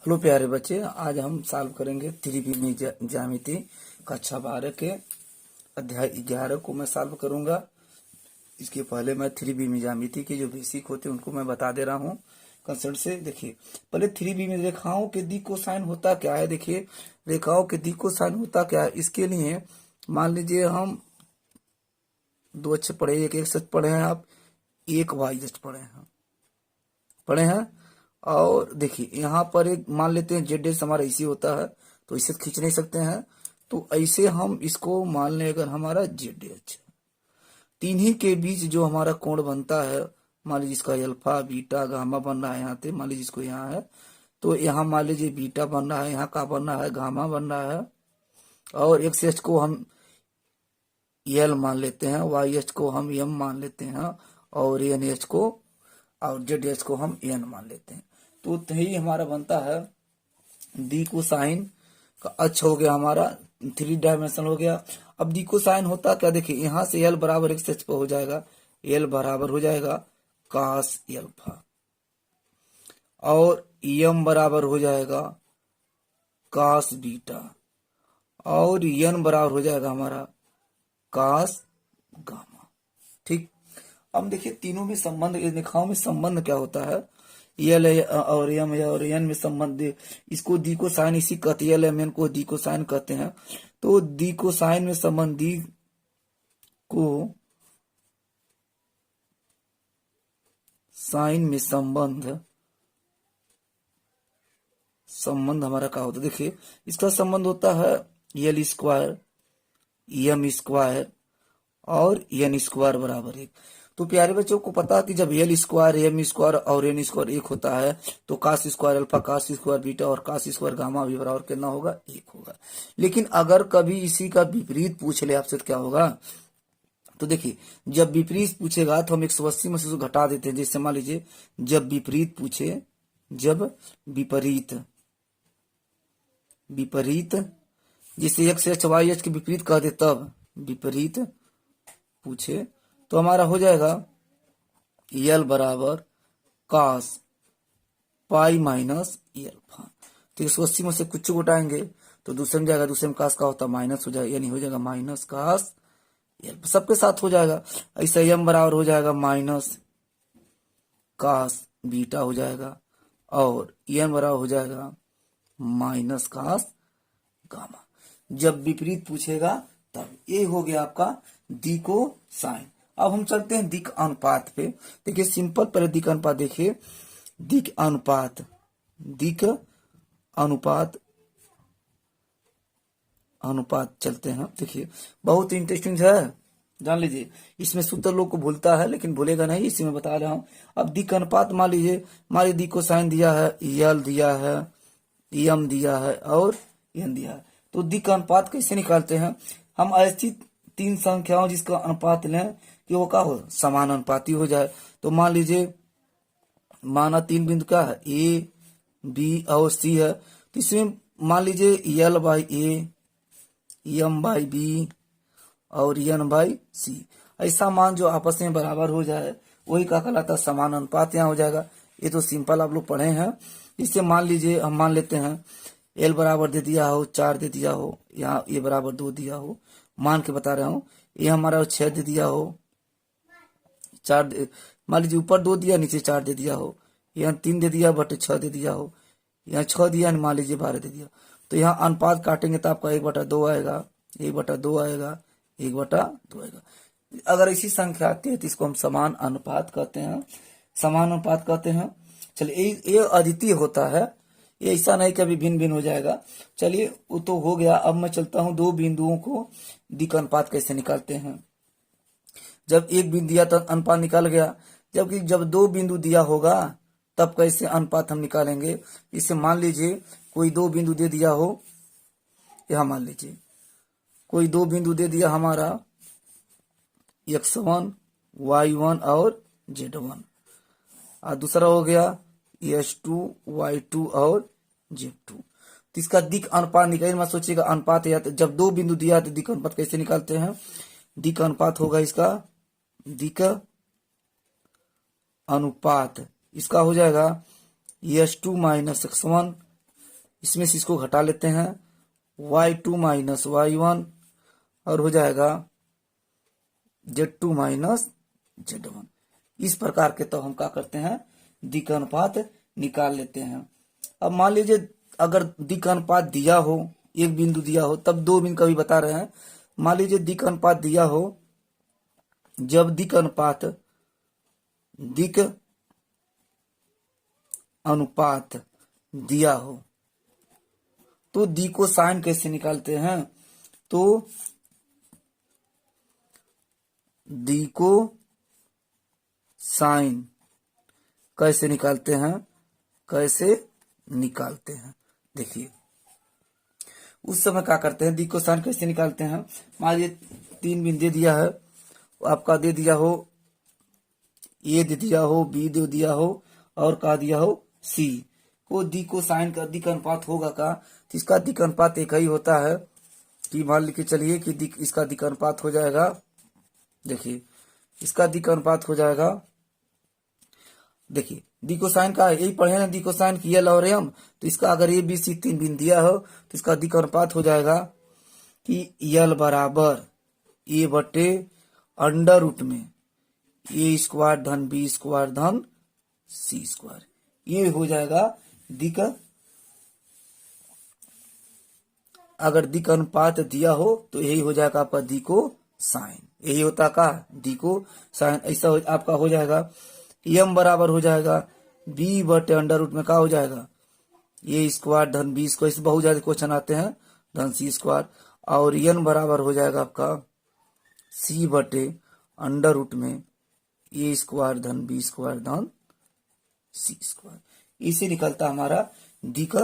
Hello प्यारे बच्चे, आज हम सॉल्व करेंगे 3B में ज्यामिति कक्षा 12 के अध्याय 11 को मैं सॉल्व करूंगा। इसके पहले मैं 3B में ज्यामिति के जो बेसिक होते हैं उनको मैं बता दे रहा हूं कंसेप्ट से। देखिए, पहले 3B में रेखाओं के दी कोसाइन होता क्या है। देखिए, रेखाओं के दी कोसाइन होता क्या है। इसके लिए मान लीजिए हम दो अक्षर पढ़े, एक एक्स पढ़े हैं, आप एक वाई पढ़े हैं। और देखिए यहाँ पर एक मान लेते हैं जेड एस हमारा ऐसे होता है, तो इसे खींच नहीं सकते हैं, तो ऐसे हम इसको मान लें अगर हमारा जेड एच, तीन ही के बीच जो हमारा कोण बनता है, मान लीजिए इसका अल्फा बीटा गामा बन रहा है यहाँ पे, मान लीजिए इसको यहाँ है तो यहाँ मान लीजिए बीटा बन रहा है, यहाँ का बन रहा है गामा बन रहा है, और एक्स एच को हम यल मान लेते हैं, वाई एच को हम एम मान लेते हैं, और एन एच को और जेड एच को हम एन मान लेते हैं। तो यही हमारा बनता है दी कोसाइन का अक्ष हो गया हमारा, 3 डायमेंशन हो गया। अब दी कोसाइन होता क्या, देखिए यहाँ से एल बराबर एक्स एच पर हो जाएगा, एल बराबर हो जाएगा कास एल्फा, और एम बराबर हो जाएगा कास बीटा, और एन बराबर हो जाएगा हमारा कास गामा। ठीक, अब देखिए तीनों में संबंध, रेखाओं में संबंध क्या होता है, एल और एम और एन में संबंध, इसको दी को साइन इसी कहते हैं, एल एम एन को दी को साइन कहते हैं। तो दी को साइन में संबंध, दी को साइन में संबंध हमारा क्या होता है। देखिए इसका संबंध होता है एल स्क्वायर एम स्क्वायर और एन स्क्वायर बराबर 1। तो प्यारे बच्चों को पता है कि जब एल स्क्वायर एम स्क्वायर और एन स्क्वायर 1 होता है तो cos square alpha cos square beta और कास स्क्वायर गामा भी बराबर कितना होगा, 1 होगा। लेकिन अगर कभी इसी का विपरीत पूछ ले आपसे तो क्या होगा। तो देखिए जब विपरीत पूछेगा तो हम 180 में से घटा देते हैं। जैसे मान लीजिए जब विपरीत पूछे, जब विपरीत जैसे एक्स एच वाई एच के विपरीत कह दे, तब विपरीत पूछे तो हमारा हो जाएगा एल बराबर कास पाई माइनस एल्फा। तो 180 में से कुछ घटाएंगे तो दूसरे में जाएगा, दूसरे में कास का होता माइनस हो जाएगा, यानी हो जाएगा माइनस कास एल्फा, सबके साथ हो जाएगा। ऐसा एम बराबर हो जाएगा माइनस कास बीटा हो जाएगा, और एन बराबर हो जाएगा माइनस कास गामा। जब विपरीत पूछेगा तब ये हो गया आपका दी को साइन। अब हम चलते हैं दिक अनुपात पे। देखिए सिंपल, पहले दिक अनुपात देखिए, दिक अनुपात चलते हैं। देखिए बहुत इंटरेस्टिंग है, जान लीजिए। इसमें सूत्र लोग को भूलता है लेकिन भूलेगा नहीं, इसी में बता रहा हूं। अब दिक अनुपात मान लीजिए दी को साइन दिया है, यल दिया है, एम दिया है और एन दिया है। तो दिक अनुपात कैसे निकालते हैं हम, ऐसी 3 संख्याओं जिसका अनुपात लें कि वो क्या हो, समान अनुपाती हो जाए। तो मान लीजिए माना 3 बिंदु का है, ए बी और सी है, तो इसमें मान लीजिए L by A, M by B और एन बाई सी, ऐसा मान जो आपस में बराबर हो जाए वही क्या कहलाता है, समान अनुपात यहाँ हो जाएगा। ये तो सिंपल आप लोग पढ़े हैं। इससे मान लीजिए हम मान लेते हैं एल बराबर दे दिया हो 4 दे दिया हो, यहाँ ए बराबर 2 दिया हो, मान के बता रहा हूँ। ये हमारा 6 दे दिया हो, 4 मान लीजिए ऊपर 2 दिया नीचे 4 दे दिया हो, यहाँ 3 दे दिया बटे 6 दे दिया हो, यहाँ 6 दिया मान लीजिए 12 दे दिया। तो यहाँ अनुपात काटेंगे तो आपका 1/2 आएगा, 1/2 आएगा, 1/2 आएगा। अगर ऐसी संख्या आती है तो इसको हम समान अनुपात कहते हैं। चलिए ये अद्वितीय होता है, ये ऐसा नहीं कभी भिन्न भिन्न हो जाएगा। चलिए वो तो हो गया। अब मैं चलता हूं 2 बिंदुओं को दिक अनुपात कैसे निकालते हैं। जब एक बिंदु दिया तो अनुपात निकाल गया, जबकि जब 2 बिंदु दिया होगा तब कैसे अनुपात हम निकालेंगे। इसे मान लीजिए कोई 2 बिंदु दे दिया हो, यह मान लीजिए कोई 2 बिंदु दे दिया हमारा x1 y1 और z1, और दूसरा हो गया s2 y2 और z2। तो इसका दिक अनुपात निकाल, मत सोचिएगा अनुपात या तो जब 2 बिंदु दिया तो दिक अनुपात कैसे निकालते हैं। दिक अनुपात होगा इसका, दिक अनुपात इसका हो जाएगा s2 माइनस x1 इसमें से इसको घटा लेते हैं, y2 माइनस y1 और हो जाएगा z2 माइनस z1। इस प्रकार के तो हम क्या करते हैं, दिक् अनुपात निकाल लेते हैं। अब मान लीजिए अगर दिक् अनुपात दिया हो, एक बिंदु दिया हो, तब दो बिंदु कभी बता रहे हैं। मान लीजिए दिक् अनुपात दिया हो, जब दिक् अनुपात दिया हो तो दी को साइन कैसे निकालते हैं, तो दी को साइन कैसे निकालते हैं, देखिए उस समय क्या करते हैं, दी को साइन कैसे निकालते हैं। मान लीजिए 3 बिंदु दिया है, आपका दे दिया हो ए दे दिया हो, बी दे दिया हो और का दिया हो सी को, दी को साइन का दिक् अनुपात होगा का, तो इसका दिक् अनुपात एक ही होता है कि मान लिख के चलिए कि इसका दिक् अनुपात हो जाएगा, देखिए इसका दिक् अनुपात हो जाएगा, देखिए दी को साइन का यही पढ़े ना, दी को साइन की एल और एम, तो इसका अगर ए बी सी 3 बिंदु दिया हो तो इसका दिक् अनुपात हो जाएगा कि एल बराबर ए बटे अंडर रूट में ए स्क्वायर धन बी स्क्वायर धन सी स्क्वायर, ये हो जाएगा दिक्। अगर दिक् अनुपात दिया हो तो यही हो जाएगा आपका दी को साइन, यही होता का दी को साइन। ऐसा आपका हो जाएगा एम बराबर हो जाएगा बी बटे अंडर रूट में का हो जाएगा ए स्क्वायर धन बी स्क्वायर, इस बहुत ज्यादा क्वेश्चन आते हैं, धन सी स्क्वायर, और एन बराबर हो जाएगा आपका सी बटे अंडर रूट में ए स्क्वायर धन बी स्क्वायर धन सी स्क्वायर। इसे निकलता हमारा दिक्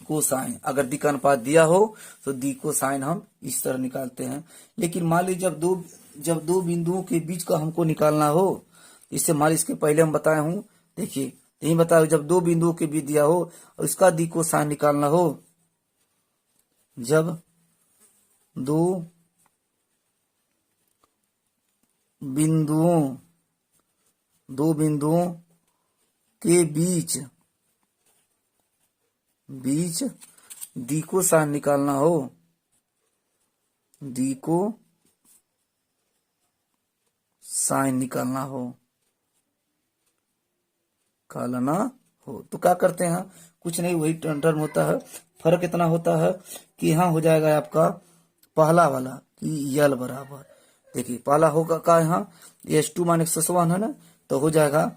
को साइन। अगर दिक् अनुपात दिया हो तो दिक् को साइन हम इस तरह निकालते हैं। लेकिन मान लीजिए जब दो बिंदुओं के बीच का हमको निकालना हो, इससे मान लीजिए इसके पहले हम बताए हूं, देखिए यही बताया, जब दो बिंदुओं के बीच दिया हो और इसका दिक् को साइन निकालना हो, जब दो बिंदुओं के बीच दी को साइन निकालना हो, दी को साइन निकालना हो तो क्या करते हैं, कुछ नहीं, वही टर्म होता है। फर्क इतना होता है कि यहाँ हो जाएगा आपका पहला वाला कि यल बराबर, देखिए पहला होगा का यहाँ s2 माइनस x1 है ना, तो हो जाएगा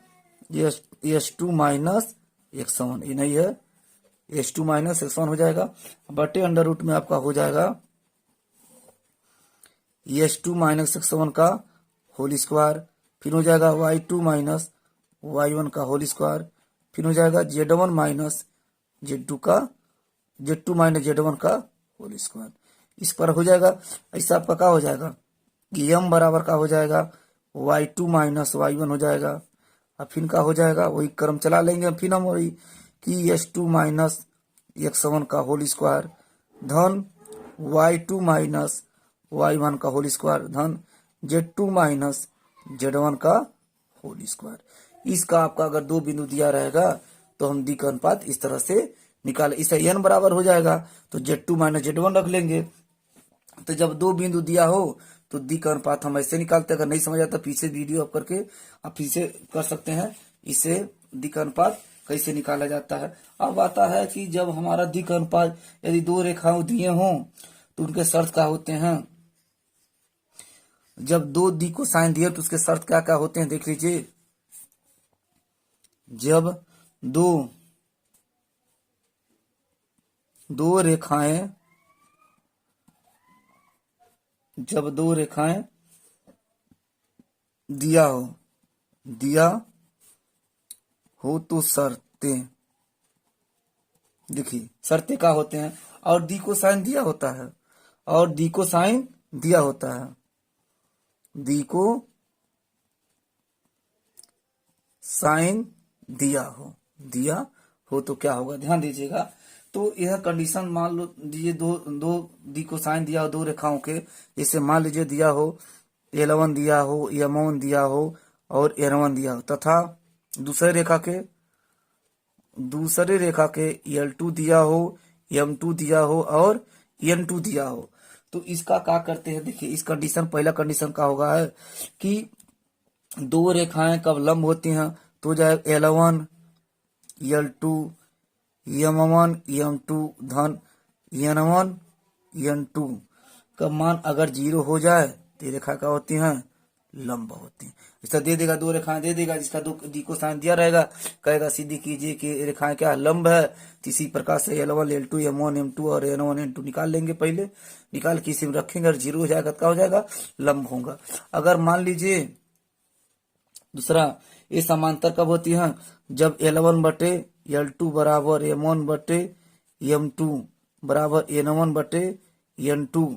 s2 माइनस x1, ये नहीं है s2 माइनस x1 हो जाएगा बटे अंडर रूट में आपका हो जाएगा s2 माइनस x1 का होल स्क्वायर, फिर हो जाएगा y2 माइनस y1 का होल स्क्वायर, फिर हो जाएगा z1 minus z2 minus z1 का होल स्क्वायर। इस पर हो जाएगा, ऐसा आपका क्या हो जाएगा कि m बराबर का हो जाएगा y2 माइनस y1 हो जाएगा, अब फिर का हो जाएगा, वही क्रम चला लेंगे फिर हम वही कि s2 माइनस x1 का होल स्क्वायर धन y2 माइनस y1 का होल स्क्वायर धन z2 माइनस z1 का होल स्क्वायर। इसका आपका अगर दो बिंदु दिया रहेगा तो हम दिक् अनुपात इस तरह से निकाले, इसे n बराबर हो जाएगा तो z2 माइनस z1 रख लेंगे। तो जब दो बिंदु दिया हो तो दिक् अनुपात हम ऐसे निकालते हैं। अगर नहीं समझ आता पीछे वीडियो आप करके आप फिर से कर सकते हैं, इससे दिक् अनुपात कैसे निकाला जाता है। अब आता है कि जब हमारा दिक् अनुपात यदि दो रेखाओं दिए हों तो उनके शर्त क्या होते हैं। जब दो दिक् को साइन दिए तो उसके शर्त क्या क्या होते हैं, देख लीजिए। जब दो रेखाएं दिया हो तो शर्तें, देखिए शर्तें क्या होते हैं, और दी को साइन दिया होता है, दी को साइन दिया होता है, दी को साइन दिया हो तो क्या होगा, ध्यान दीजिएगा। तो यह कंडीशन मान लो दीजिए दो दी को साइन दिया हो दो रेखाओं के, जैसे मान लीजिए दिया हो L1 दिया हो, M1 दिया हो और N1 दिया हो, तथा दूसरे रेखा के दूसरे रेखा के L2 दिया हो, M2 दिया हो और N2 दिया हो, तो इसका क्या करते हैं, देखिए इस कंडीशन, पहला कंडीशन का होगा है कि दो रेखाएं कब लंब होती हैं, तो जाए L1 L2 M1 M2 धन N1 N2 का मान अगर 0 हो जाए तो ये रेखा क्या होती हैं, लंब होती हैं। इसका दे देगा, दो रेखाएं दे देगा, जिसका दो दी को साइन दिया रहेगा, कहेगा सीधी कीजिए कि रेखाएं क्या लंब है। तो इसी प्रकार से L1 L2 M1 M2 और N1 N2 निकाल लेंगे, पहले निकाल के इसी में रखेंगे, और 0 हो जाएगा क्या हो जाएगा, लंब होगा। अगर मान लीजिए दूसरा, ये समांतर कब होती है, जब L1 बटे L2 बराबर M1 बटे M2 बराबर N1 बटे N2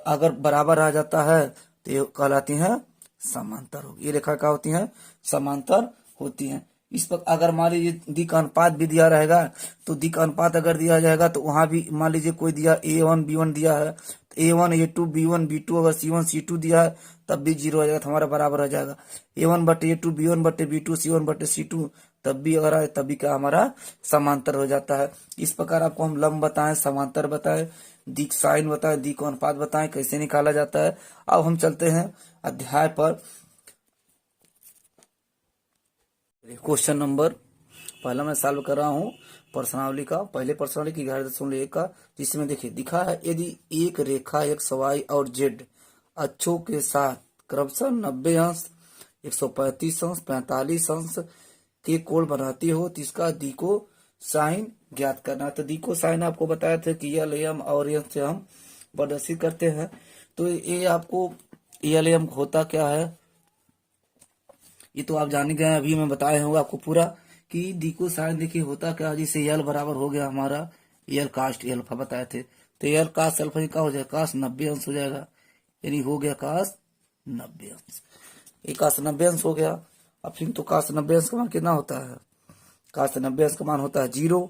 अगर बराबर आ जाता है तो ये कहलाती है समांतर होगी। ये रेखा क्या होती है, समांतर होती है। इस पर अगर मान लीजिए दिक् अनुपात भी दिया रहेगा, तो दिक् अनुपात अगर दिया जाएगा तो वहां भी मान लीजिए कोई दिया A1 B1 दिया है, तो A1 A2 B1 B2 अगर C1 C2 दिया है तब भी 0 हो जाएगा, तो हमारा बराबर आ जाएगा। A1 बटे A2 B1 बटे B2 C1 बटे C2 तब भी अगर आए तब भी क्या हमारा समांतर हो जाता है। इस प्रकार आपको हम लंब बताएं, समांतर बताएं, दिक् साइन बताएं, दिक् अनुपात बताएं, कैसे निकाला जाता है। अब हम चलते हैं अध्याय पर। क्वेश्चन नंबर पहला मैं सॉल्व कर रहा हूँ प्रश्नावली का, पहले प्रश्नावली की 11.1 का, जिसमें देखिए दिखा है यदि एक रेखा एक्स वाई और जेड अक्षों के साथ क्रमशः 90 अंश 135 अंश 45 अंश के कोण बनाती हो तो इसका दिको साइन ज्ञात करना। तो दिको साइन आपको बताया था कि एल एम और एम से हम प्रदर्शित करते हैं। तो ये आपको एल एम होता क्या है ये तो आप जान गए, अभी मैं बताया हूँ आपको पूरा कि दिको साइन देखिए होता क्या, जैसे एल बराबर हो गया हमारा एल कास्ट एल्फा बताए थे, तो एल कास्ट एल्फा क्या हो जाएगा, कास्ट 90 अंश हो जाएगा, यानी हो गया कास्ट 90 अंश। ये कास्ट 90 अंश हो गया। अब फिर तो कास्ट 90 अंश का मान कितना होता है, कास्ट 90 अंश का मान होता है 0,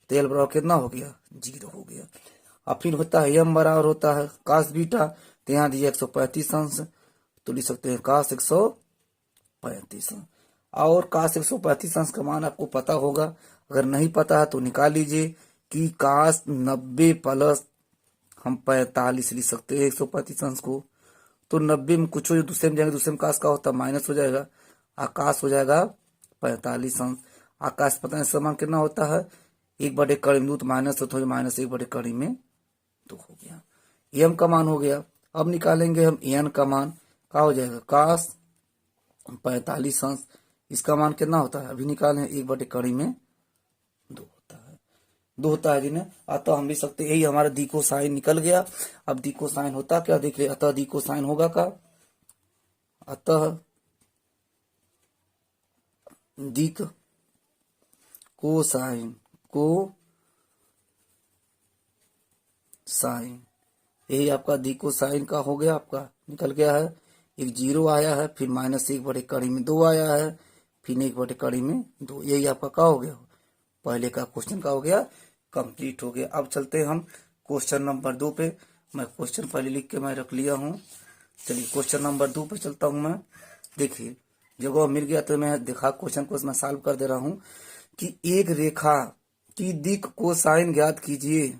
तो एल बराबर कितना हो गया, 0 हो गया। अब फिर होता है एम बराबर होता है कास्ट बीटा, तो यहाँ दिया 135 अंश, तो लिख सकते हैं कास्ट 135 अंश। और काश 135 अंश का मान आपको पता होगा, अगर नहीं पता है तो निकाल लीजिए कि काश 90 प्लस हम 45 लिख सकते हैं 135 अंश को। तो 90 में कुछ जो दूसरे में जाएंगे, दूसरे में काश का होता है माइनस हो जाएगा, आकाश हो जाएगा 45 अंश। आकाश पता है समान कितना होता है, 1/कड़ी में 2 तो माइनस होता है, माइनस 1/कड़ी में 2 हो गया। एम का मान हो गया। अब निकालेंगे हम एन का मान, क्या हो जाएगा, काश 45 अंश, इसका मान कितना होता है, अभी निकाले 1/कड़ी में 2 होता है, 2 होता है जिन्हें। अतः हम लिख सकते यही हमारा दिको साइन निकल गया। अब दिको साइन होता क्या देख ले, अतः दिको साइन होगा का, अतः दिक को साइन यही आपका दिको साइन का हो गया, आपका निकल गया है। एक 0 आया है, फिर माइनस 1/कड़ी में 2 आया है, फिर 1/कड़ी में 2, यही आपका क्या हो गया, पहले का क्वेश्चन का हो गया, कंप्लीट हो गया। अब चलते हैं हम क्वेश्चन नंबर 2 पे। मैं क्वेश्चन पहले लिख के मैं रख लिया हूँ, चलिए क्वेश्चन नंबर 2 पे चलता हूँ मैं। देखिए जगह मिल गया तो मैं देखा क्वेश्चन को मैं सॉल्व कर दे रहा हूँ कि एक रेखा की दिक को साइन ज्ञात कीजिए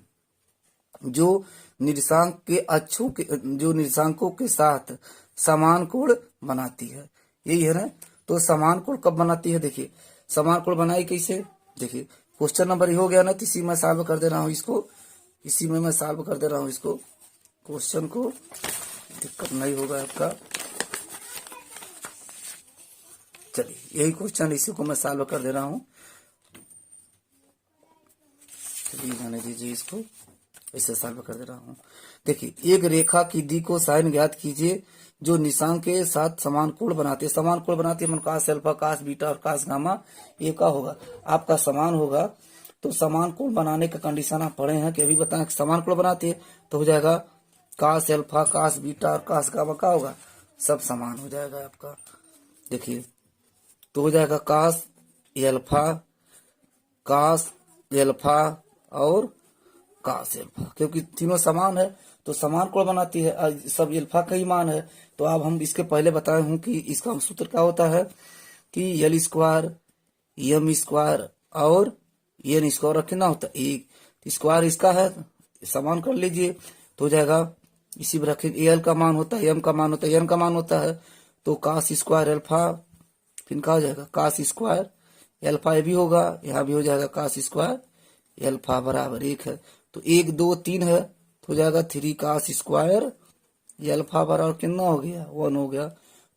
जो निर्देशांक के अक्षों के जो निर्देशांकों के साथ समान कोण बनाती है, यही है ना। तो समान कोण कब बनाती है, देखिए समान कोण बनाई कैसे, देखिए क्वेश्चन नंबर हो गया ना, तो इसी में सॉल्व कर दे रहा हूँ इसको, इसी में मैं सॉल्व कर दे रहा हूँ इसको, क्वेश्चन को दिक्कत नहीं होगा आपका। चलिए यही क्वेश्चन, इसी को मैं सॉल्व कर दे रहा हूँ, चलिए जाने दीजिए इसको, ऐसे सॉल्व कर दे रहा हूँ। देखिए एक रेखा की दिक को साइन ज्ञात कीजिए जो निशांक के साथ समान कोण बनाते हैं, समान कोण बनाते हैं, कास अल्फा कास बीटा और कास गामा, ये का होगा आपका समान होगा। तो समान कोण बनाने का कंडीशन आप पढ़े हैं कि अभी बताएं समान कोण बनाते हैं तो हो जाएगा कास अल्फा कास बीटा और कास गामा का होगा, सब समान हो जाएगा आपका। देखिए तो हो जाएगा कास एल्फा और कास एल्फा, क्योंकि तीनों समान है तो समान कोण बनाती है, सब एल्फा का ही मान है। तो अब हम इसके पहले बताए हूं कि इसका सूत्र क्या होता है कि L² M² और एन स्क्वायर कितना होता है 1, तो स्क्वायर इसका है, समान कर लीजिए तो हो जाएगा। इसी पर रखेंगे एल का मान होता है, एम का मान होता है, एन का मान होता है, तो कास स्क्वायर एल्फा फिर क्या हो जाएगा कास स्क्वायर एल्फा, ये भी होगा, यहाँ भी हो जाएगा कास स्क्वायर एल्फा बराबर 1 है, तो 1 2 3 है, तो हो जाएगा 3 कास स्क्वायर एल्फा बराबर कितना हो गया 1 हो गया।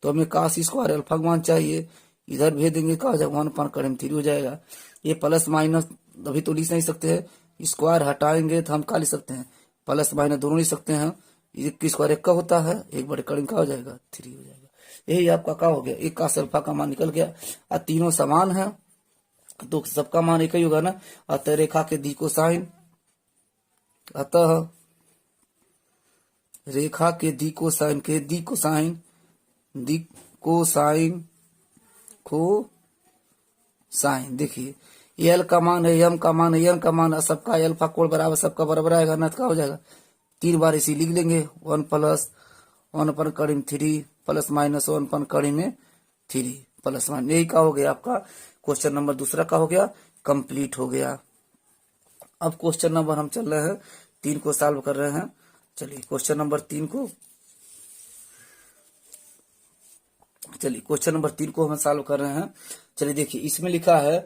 तो हमें कास स्क्वायर एल्फा का मान चाहिए, इधर भेज देंगे क्या हो जाएगा 1 अपन करें 3 हो जाएगा। ये प्लस माइनस अभी तो लिख नहीं सकते हैं, स्क्वायर हटाएंगे तो हम क्या लिख सकते हैं प्लस माइनस दोनों लिख सकते हैं। एक की स्क्वायर 1 का होता है, एक बड़े कड़े का हो जाएगा 3 हो जाएगा। यही आपका क्या हो गया 1 कास अल्फा का मान निकल गया। और तीनों समान है तो सबका मान एक ही होगा ना। अतः रेखा के दी को साइन, अतः रेखा के दी को साइन के दी को साइन को साइन देखिए एल का मान है, एम का मान है, एन का मान है, सबका एल्फा कोण बराबर सबका बराबर आएगा ना, तो क्या हो जाएगा 3 बार इसी लिख लेंगे 1 प्लस 1 अपन कड़ी में 3 प्लस माइनस 1 अपन कड़ी में 3 प्लस माइनस, यही का हो गया आपका क्वेश्चन नंबर दूसरा का हो गया कंप्लीट हो गया। अब क्वेश्चन नंबर हम चल रहे हैं 3 को सॉल्व कर रहे हैं। चलिए क्वेश्चन नंबर 3 को हम सॉल्व कर रहे हैं। चलिए देखिए इसमें लिखा है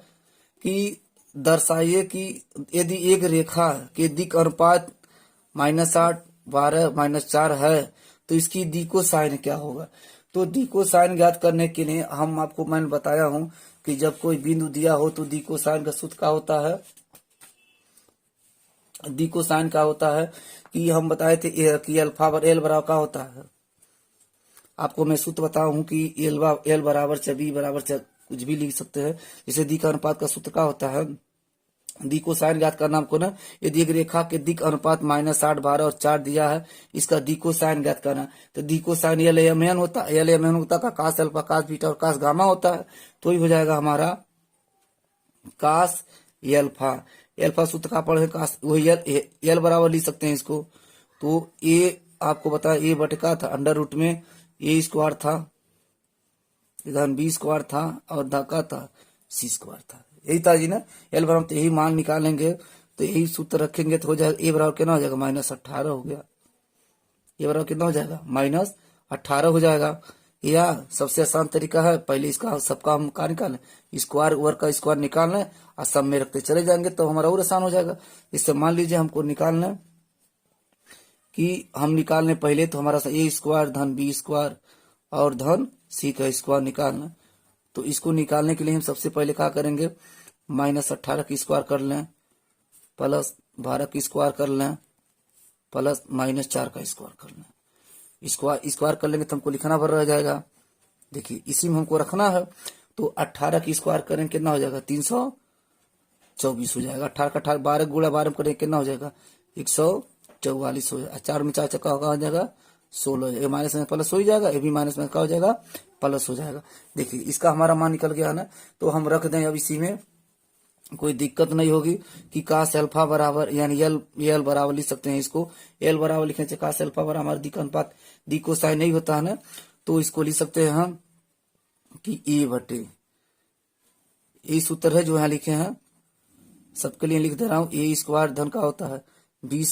कि दर्शाइए कि यदि एक रेखा के दिक अनुपात -8 12 -4 है तो इसकी दी को साइन क्या होगा। तो दी को साइन ज्ञात करने के लिए मैंने बताया हूं कि जब कोई बिंदु दिया हो तो दी को साइन का सूत्र क्या होता है, दी को साइन क्या होता है कि हम बताए थे कि अल्फा एल बराबर क्या होता है। आपको मैं सूत्र बताया हूं कि एल बराबर च बी बराबर च कुछ भी लिख सकते हैं। जैसे दी का अनुपात का सूत्र क्या होता है, दी को साइन ज्ञात करना हमको ना, यदि एक रेखा के दिक अनुपात -8 12 और 4 दिया है, इसका दी को साइन ज्ञात करना, तो दी को साइन एल एम एन होता है, एल एम एन होता है कास अल्फा कास बीटा और कास गामा होता है, तो ही हो जाएगा हमारा कास एल्फा। एल्फा सूत्र का पढ़े कास वही एल बराबर लिख सकते हैं इसको। तो ए आपको बताया ए बटका था अंडर रूट में ए स्क्वायर था, इधर बी स्क्वायर था और धक्का था सी स्क्वायर था, यही था जी ना। एल बराबर तो यही मान निकालेंगे तो यही सूत्र रखेंगे तो हो जाएगा ए बराबर कितना हो जाएगा -18 हो गया, ए बराबर कितना हो जाएगा -18 हो जाएगा। या सबसे आसान तरीका है पहले इसका सबका हम क्या निकालें स्क्वायर ओवर का स्क्वायर निकाल लें और सब में रखते चले जाएंगे तो हमारा और आसान हो जाएगा। इससे मान लीजिए हमको निकालना कि हम निकाल लें पहले तो हमारा ए स्क्वायर धन बी स्क्वायर और धन सी का स्क्वायर निकालना। तो इसको निकालने के लिए हम सबसे पहले क्या करेंगे -18 की स्क्वायर कर लें प्लस 12 की स्क्वायर कर लें प्लस -4 का स्क्वायर कर लें। स्क्वायर कर लेंगे तो हमको लिखना भर रह जाएगा। देखिए इसी में हमको रखना है तो 18 की स्क्वायर करेंगे कितना हो जाएगा 324 हो जाएगा। 18 का 18 12 गुणा 12 करेंगे कितना हो जाएगा 144 हो जाएगा। 4 में 4 चक्का हो जाएगा 16 हो जाएगा, माइनस में प्लस हो ही जाएगा, ये भी माइनस में क्या हो जाएगा प्लस हो जाएगा। देखिए इसका हमारा मान निकल गया ना, तो हम रख दें अब इसी में कोई दिक्कत नहीं होगी कि कास अल्फा बराबर यानी एल बराबर लिख सकते हैं इसको। एल बराबर लिखने से कास अल्फा बराबर हमारा दी का अनुपात दी को साइन नहीं होता है ना, तो इसको लिख सकते हैं हम कि ए बटे ये सूत्र है जो यहाँ लिखे हैं सबके लिए लिख दे रहा हूं। ए स्क्वायर धन का होता है बी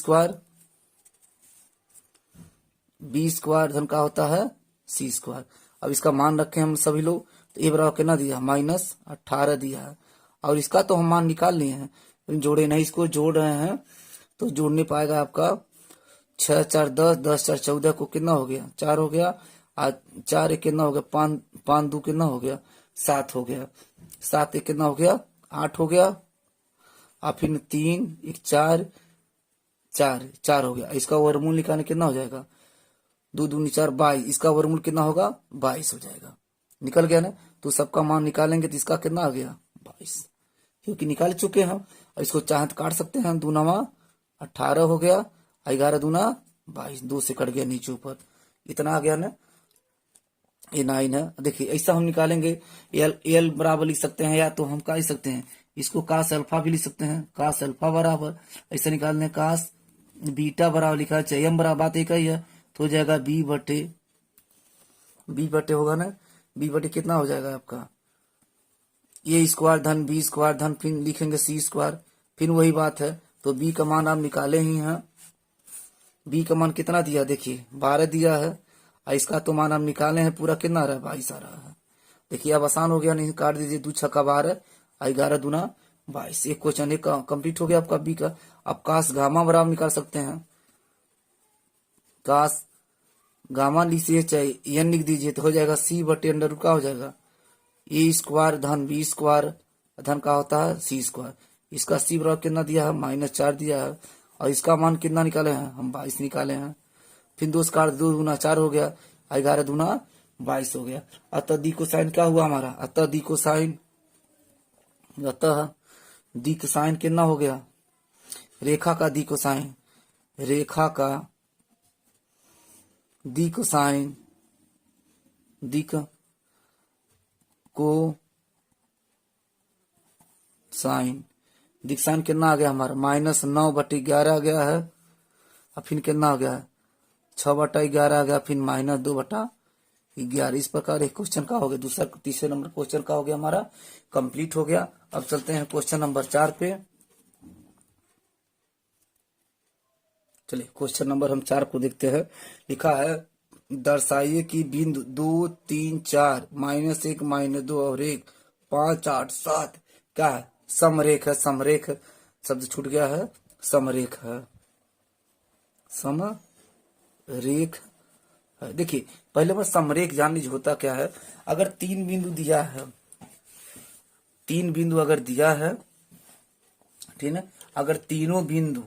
स्क्वायर धन का होता है सी स्क्वायर। अब इसका मान रखे हम सभी लोग, तो ए बराबर कितना दिया -18 दिया है और इसका तो हम मान निकाल लिए हैं, जोड़े नहीं, इसको जोड़ रहे हैं तो जोड़ने पाएगा आपका 6 4 10 10 4 14 को कितना हो गया 4 हो गया, आज 4 एक कितना हो गया 5 2 कितना हो गया 7 हो गया, 7 एक कितना हो गया 8 हो गया, और फिर 3 1 4 हो गया। इसका वर्गमूल निकालने कितना हो जाएगा 2 2 4 22, इसका वर्गमूल कितना होगा 22 हो जाएगा। निकल गया ना, तो सबका मान निकालेंगे तो इसका कितना आ गया 22, क्योंकि निकाल चुके हैं। और इसको चाहे तो काट सकते हैं, 2 9 18 हो गया, 11 2 22, 2 से कट गया नीचे ऊपर, इतना आ गया ना, ये 9 है। देखिए ऐसा हम निकालेंगे एल बराबर लिख सकते हैं, या तो हम क्या लिख सकते हैं इसको कास अल्फा भी लिख सकते हैं, कास अल्फा बराबर ऐसा निकालने कास बीटा बराबर लिखा है, एम बराबर बात एक ही है, तो हो जाएगा बी बटे होगा ना, बी बटे कितना हो जाएगा आपका ए स्क्वायर धन बी स्क्वायर धन फिर लिखेंगे सी स्क्वायर, फिर वही बात है। तो बी का मान आप निकाले ही हैं। बी का मान कितना दिया, देखिए 12 दिया है, और इसका तो मान हम निकाले हैं, पूरा कितना आ रहा है 22 आ रहा है। देखिए अब आसान हो गया, नहीं काट दीजिए, 2 छक्का 12 और 11 दूना 22। एक क्वेश्चन एक कंप्लीट हो गया आपका बी का। अब काश गामा बराबर निकाल सकते हैं, काश गामा लिखिए चाहे एन लिख दीजिए तो हो जाएगा सी बटे अंडर रूट का हो जाएगा ए स्क्वायर धन बी स्क्वायर धन का होता है सी स्क्वायर। इसका सी बराबर कितना दिया है -4 दिया है, और इसका मान कितना निकाले हैं हम 22 निकाले हैं। फिर 2 काट 2 दूना 4 हो गया, 11 दूना 22 हो गया। अतः दी को साइन क्या हुआ हमारा, अतः दी को साइन, अतः दी को साइन कितना हो गया, रेखा का दी को साइन, रेखा का दी को साइन, दी को साइन, दी साइन कितना आ गया हमारा -9 बटे 11 आ गया है, और फिर कितना आ गया है 6 बटा 11 आ गया, फिर -2 बटा 11। इस प्रकार एक क्वेश्चन का हो गया, दूसरा तीसरे नंबर क्वेश्चन का हो गया हमारा कंप्लीट हो गया। अब चलते हैं क्वेश्चन नंबर 4 पे। चलिए क्वेश्चन नंबर हम 4 को देखते हैं। लिखा है दर्शाइए कि बिंदु 2 3 4 -1 -2 और 1 5 8 7 क्या है, समरेख है। समरेख शब्द छूट गया है, समरेख है, समरेख है। देखिए पहले बार समरेख जान लीजिए होता क्या है। अगर 3 बिंदु दिया है, 3 बिंदु अगर दिया है, ठीक है, अगर तीनों बिंदु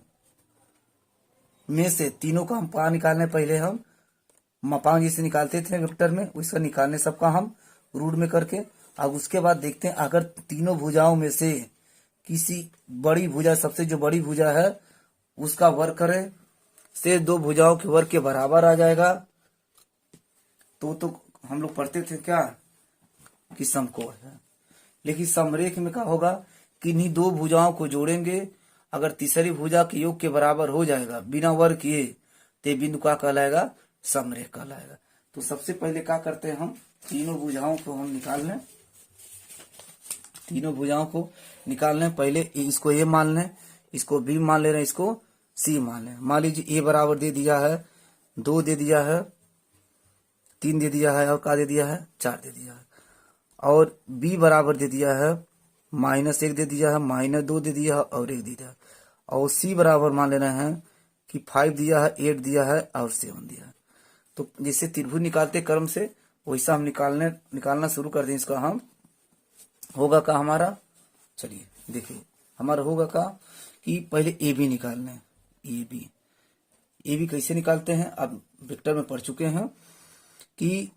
में से तीनों का हम पा निकालने, पहले हम मपांग जैसे निकालते थे वेक्टर में, उसका निकालने सबका हम रूट में करके। अब उसके बाद देखते हैं अगर तीनों भुजाओं में से किसी बड़ी भुजा, सबसे जो बड़ी भुजा है उसका वर्ग करें से 2 भुजाओं के वर्ग के बराबर आ जाएगा, तो हम लोग पढ़ते थे क्या कि समकोण है। लेकिन समरेख में क्या होगा कि इन्हीं 2 भुजाओं को जोड़ेंगे, अगर तीसरी भुजा के योग के बराबर हो जाएगा बिना वर्ग किए, तो बिंदु का कहलाएगा, समरेख कहलाएगा। तो सबसे पहले क्या करते हैं हम, तीनों भुजाओं को हम निकाल लें, तीनों भुजाओं को निकाल लें। पहले इसको ए मान लें, इसको बी मान ले रहे हैं, इसको सी मान लें। मान लीजिए ए बराबर दे दिया है 2 दे दिया है, 3 दे दिया है, और का दे दिया है 4 दे दिया है, और बी बराबर दे दिया है -1 दे दिया है, -2 दे दिया है, और 1 दे दिया है, और सी बराबर मान ले रहे हैं कि 5 दिया है, 8 दिया है, और 7 दिया है। तो जैसे त्रिभुज निकालते क्रम से वैसा हम निकालना शुरू कर दें। इसका हम होगा का हमारा, चलिए देखिए हमारा होगा का कि पहले ए बी निकालना है। ए बी कैसे निकालते हैं, अब वेक्टर में पढ़ चुके हैं कि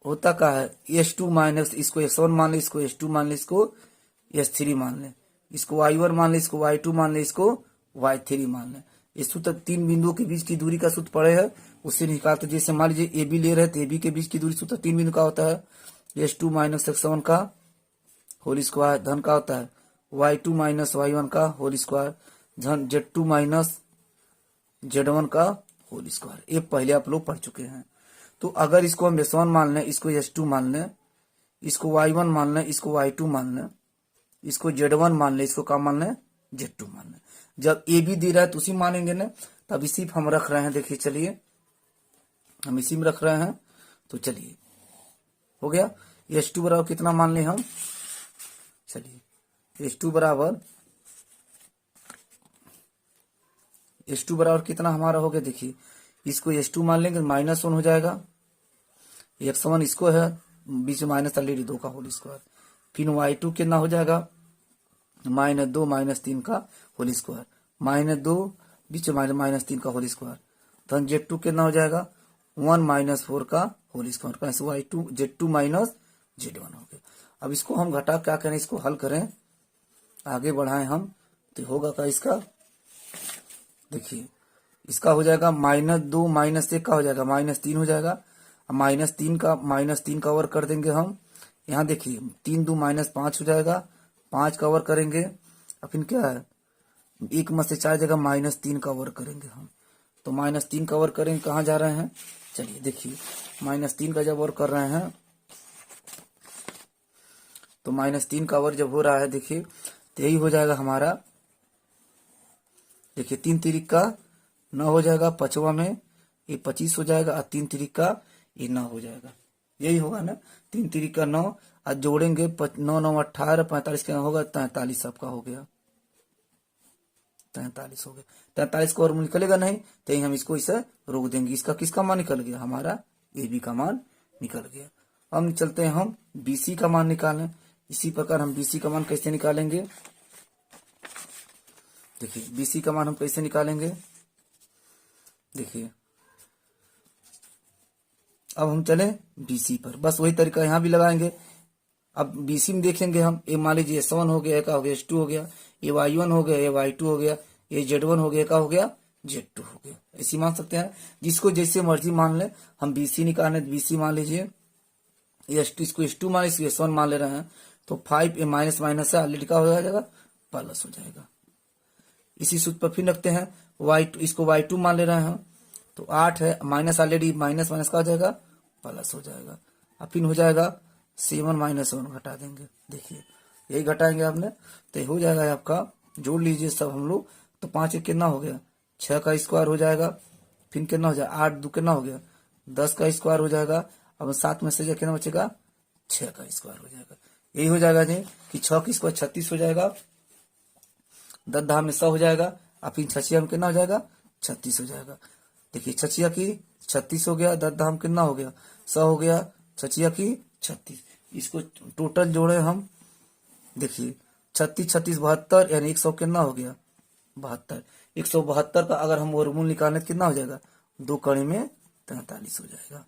होता का है S2 माइनस, इसको S1 मान ले, इसको S2 मान ले, इसको S3 मान ले, इसको Y1 मान ले, इसको Y2 मान ले, इसको Y3 मान ले। इस सूत्र 3 बिंदुओं के बीच की दूरी का सूत्र पड़े है, उससे निकालते। जैसे मान लीजिए AB ले रहे हैं तो AB के बीच की दूरी सूत्र 3 बिंदु का होता है S2 माइनस X1 का होल स्क्वायर धन का होता है Y2 माइनस Y1 का होल स्क्वायर धन Z2 माइनस Z1 का होल स्क्वायर। ये पहले आप लोग पढ़ चुके हैं। तो अगर इसको हम S1 मान लें, इसको S2 मान लें, इसको Y1 मान लें, इसको Y2 मान लें, इसको Z1 मान लें, इसको क्या मान लें Z2 मान लें। जब ए बी दे रहा है तो उसी मानेंगे ना, तब इसी हम रख रहे हैं। देखिए चलिए हम इसी में रख रहे हैं, तो चलिए हो गया। S2 बराबर कितना मान लें हम, चलिए S2 बराबर कितना हमारा हो गया। देखिए इसको S2 मान लेंगे, -1 हो जाएगा, X1 इसको है, बीच में माइनस ऑलरेडी 2 का होल स्क्वायर, फिर Y2 कितना हो जाएगा -2 -3 का होल स्क्वायर, -2 बीच में -3 का होल स्क्वायर, धन Z2 कितना हो जाएगा 1 -4 का होल स्क्वायर, कैसे Y2 Z2 माइनस Z1 हो गया। अब इसको हम घटा क्या करें, इसको हल करें, आगे बढ़ाएं हम, तो होगा का इसका, देखिए इसका हो जाएगा -2 -1 का हो जाएगा -3 हो जाएगा, -3 का वर्ग कर देंगे हम। यहाँ देखिए 3 2 -5 हो जाएगा, 5 का वर्ग करेंगे, और फिर क्या है 1 में से 4 जगह -3 का वर्ग करेंगे हम। तो -3 का वर्ग करेंगे, कहाँ जा रहे हैं, चलिए देखिए -3 का जब वर्ग कर रहे हैं तो -3 का वर्ग जब हो रहा है देखिए, तो यही हो जाएगा हमारा, देखिए 3 तिरिक का 9 हो जाएगा, पांचवा में ये 25 हो जाएगा, और 3 तिरिक का ये 9 हो जाएगा, यही होगा ना। 3 तिरिक का 9, आज जोड़ेंगे 9 9 18, 45 का होगा 43, आपका हो गया 43 हो गया। 43 का और निकलेगा नहीं, तो हम इसको इसे रोक देंगे। इसका किसका मान निकल गया, हमारा ए बी का मान निकल गया। अब चलते हैं हम बी सी का मान निकालें। इसी प्रकार हम बी सी का मान कैसे निकालेंगे, देखिए बी सी का मान हम कैसे निकालेंगे, देखिए अब हम चले बीसी पर, बस वही तरीका यहाँ भी लगाएंगे। अब बीसी में देखेंगे हम, ए मान लीजिए S1 हो गया, का हो गया S2 हो गया, ए Y1 हो गया, ए Y2 हो गया, ए Z1 हो गया, का हो गया Z2 हो गया। ऐसी मान सकते हैं, जिसको जैसे मर्जी मान ले। हम बीसी निकालने, बीसी मान लीजिए S2, इसको S2 मान, इसको S1 मान ले रहे हैं, तो 5 ए माइनस माइनस है, ऑलरेडी का हो जाएगा प्लस हो जाएगा। इसी सूत्र पर फिर रखते हैं Y2, इसको Y2 मान ले रहे हैं, तो 8 है, माइनस ऑलरेडी माइनस माइनस का हो जाएगा प्लस हो जाएगा। अब फिर हो जाएगा 7 -1 घटा देंगे, देखिए यही घटाएंगे आपने, तो हो जाएगा आपका, जोड़ लीजिए सब हम लोग, तो 5 एक कितना हो गया 6 का स्क्वायर हो जाएगा, फिर कितना हो जाएगा 8 2 कितना हो गया 10 का स्क्वायर हो जाएगा। अब 7 में से कितना बचेगा 6 का स्क्वायर हो जाएगा। यही हो जाएगा जी कि 6 की स्क्वायर 36 हो जाएगा, 10 धाम में 100 हो जाएगा, और फिर 6 में कितना हो जाएगा 36 हो जाएगा। देखिए 6 की 36 हो गया, 10 धाम कितना हो गया 100 हो गया, 6 की 36, इसको टोटल जोड़े हम, देखिए 36 36 72, यानी 100 कितना हो गया 72। 172 का अगर हम वर्गमूल निकालें तो कितना हो जाएगा, 2 कड़ी में 43 हो जाएगा।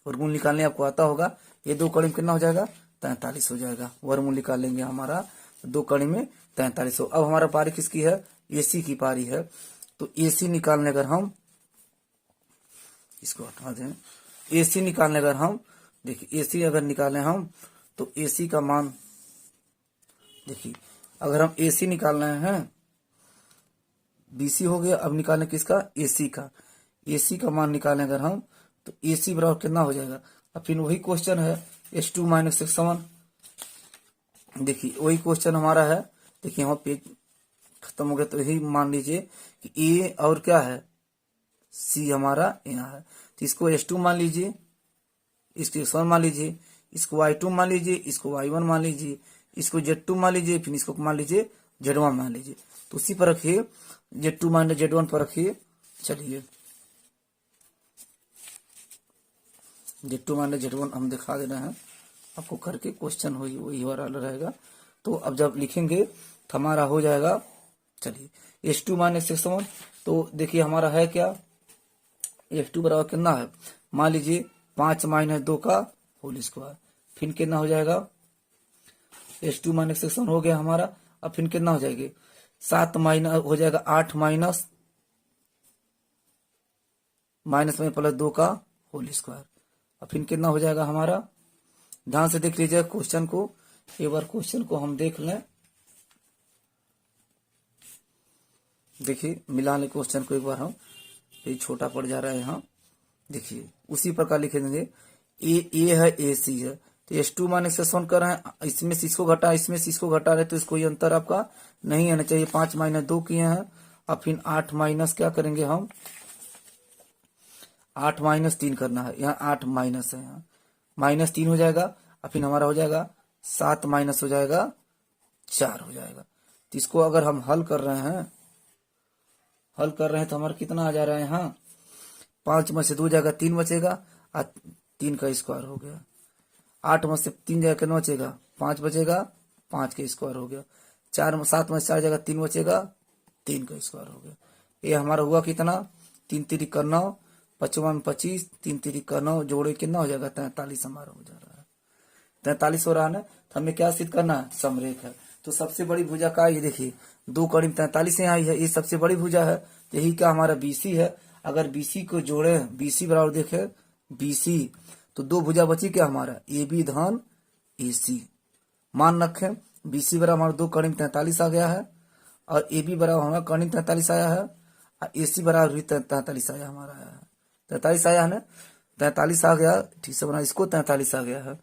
वर्गमूल निकालने आपको आता होगा, ये 2 कड़ी में कितना हो जाएगा 43 हो जाएगा। वर्गमूल निकालेंगे हमारा 2 कड़ी में 43 हो। अब हमारा पारी किसकी है, एसी की पारी है। तो एसी निकालने अगर हम, इसको हटा दें, एसी निकालने अगर हम, देखिए एसी अगर निकालें हम, तो एसी का मान, देखिए अगर हम एसी निकाल रहे हैं, बीसी हो गया, अब निकालें किसका, एसी का। एसी का मान निकालें अगर हम, तो एसी बराबर कितना हो जाएगा। अब फिर वही क्वेश्चन है S2 - X1, देखिए वही क्वेश्चन हमारा है। देखिए यहाँ पेज खत्म हो गया, तो यही मान लीजिए कि ए और क्या है सी हमारा यहाँ है, तो इसको S2 मान लीजिए, इसको X1 मान लीजिए, इसको Y2 मान लीजिए, इसको Y1 मान लीजिए, इसको Z2 मान लीजिए, फिर इसको मान लीजिए Z1 मान लीजिए। तो उसी पर रखिए, Z2 - Z1 पर रखिए। चलिए Z2 - Z1 हम दिखा दे रहे हैं आपको करके, क्वेश्चन वही वाला रहेगा। तो अब जब लिखेंगे तो हमारा हो जाएगा, चलिए S2 - X1, तो देखिए हमारा है क्या, S2 बराबर कितना है, मान लीजिए 5 - 2 का होल स्क्वायर, फिर कितना हो जाएगा S2 - X1 हो गया हमारा। अब फिर कितना हो जाएगी 7 माइनस हो जाएगा 8 माइनस में प्लस 2 का होल स्क्वायर। अब फिर कितना हो जाएगा हमारा, ध्यान से देख लीजिए क्वेश्चन को, एक बार क्वेश्चन को हम देख लें, देखिए मिला लें क्वेश्चन को एक बार हम, ये छोटा पड़ जा रहा है यहाँ, देखिए उसी प्रकार लिखे देंगे। ए है ए सी है, तो S2 - X1 कर रहे हैं, इसमें से इसको घटा, इसमें से इसको घटा रहे, तो इसको ये अंतर आपका नहीं आना चाहिए। 5 - 2 किए हैं, अब फिर 8 माइनस क्या करेंगे हम, 8 - 3 करना है, यहाँ 8 माइनस है, यहाँ -3 हो जाएगा। अब फिर हमारा हो जाएगा 7 माइनस हो जाएगा 4 हो जाएगा। तो इसको अगर हम हल कर रहे हैं, तो हमारा कितना आ जा रहा है यहाँ, 5 में से 2 जाएगा 3 बचेगा, और 3 का स्क्वायर हो गया। 8 में से 3 जाएगा कितना बचेगा 5 बचेगा, 5 का स्क्वायर हो गया। 7 में से 4 जाएगा 3 बचेगा, 3 का स्क्वायर हो गया। ये हमारा हुआ कितना, 3 तिरिक का 9, 5 में 25, 3 तिरिक का 9, जोड़े कितना हो जाएगा 43 हमारा हो जा रहा है। 43 हो रहा है ना, तो हमें क्या सिद्ध करना है, समरेख है। तो सबसे बड़ी भुजा का ये देखिए 2 कड़ी में 43 यहाँ आई है, ये सबसे बड़ी भुजा है, तो यही क्या हमारा BC है। अगर BC को जोड़े, BC बराबर देखे BC, तो 2 भुजा बची क्या हमारा, AB धन AC। मान रखें BC बराबर हमारा 2 कड़ी में 43 आ गया है, और AB बराबर हमारा कड़ी में 43 आया है, और AC बराबर भी 43 आया हमारा आया है, 43 आया है ना, 43 आ गया, ठीक से बना, इसको 43 आ गया है,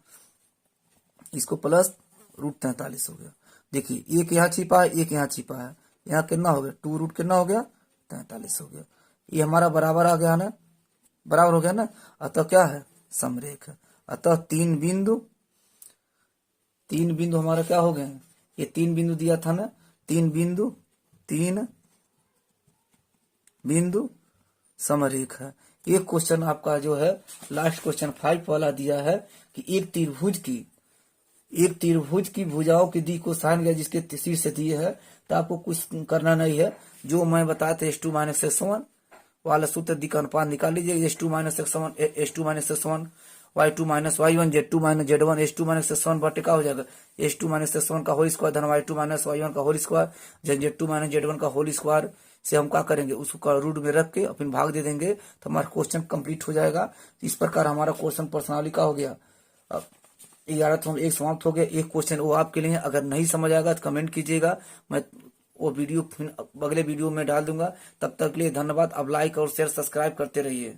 इसको प्लस √43 हो गया। देखिए एक यहाँ छिपा है, एक यहाँ छिपा है, यहाँ कितना हो गया 2 कितना हो गया 43 हो गया। ये हमारा बराबर आ गया ना, बराबर हो गया ना। अतः क्या है समरेख है। अतः तीन बिंदु हमारा क्या हो गए, ये 3 बिंदु दिया था ना, 3 बिंदु समरेख है। एक क्वेश्चन आपका जो है लास्ट क्वेश्चन 5 वाला दिया है कि एक त्रिभुज की भुजाओं की दी को साइन गया जिसके शीर्ष दिए है। तो आपको कुछ करना नहीं है, जो मैं बताया था S2 - x1 वाला सूत्र दी का अनुपात निकाल लीजिए। S2 - x1 y2 - y1 z2 - z1 S2 - x1 बटे का हो जाएगा S2 - x1 का होल स्क्वायर धन y2 - y1 का होल स्क्वायर z2 - z1 का होल स्क्वायर से हम क्या करेंगे, उसको रूट में रख के अपने भाग दे देंगे तो हमारा क्वेश्चन कंप्लीट हो जाएगा। इस प्रकार हमारा क्वेश्चन प्रश्नावली का हो गया। 11 तो एक समाप्त हो गया। एक क्वेश्चन वो आपके लिए, अगर नहीं समझ आएगा तो कमेंट कीजिएगा, मैं वो वीडियो अगले वीडियो में डाल दूंगा। तब तक के लिए धन्यवाद। अब लाइक और शेयर सब्सक्राइब करते रहिए।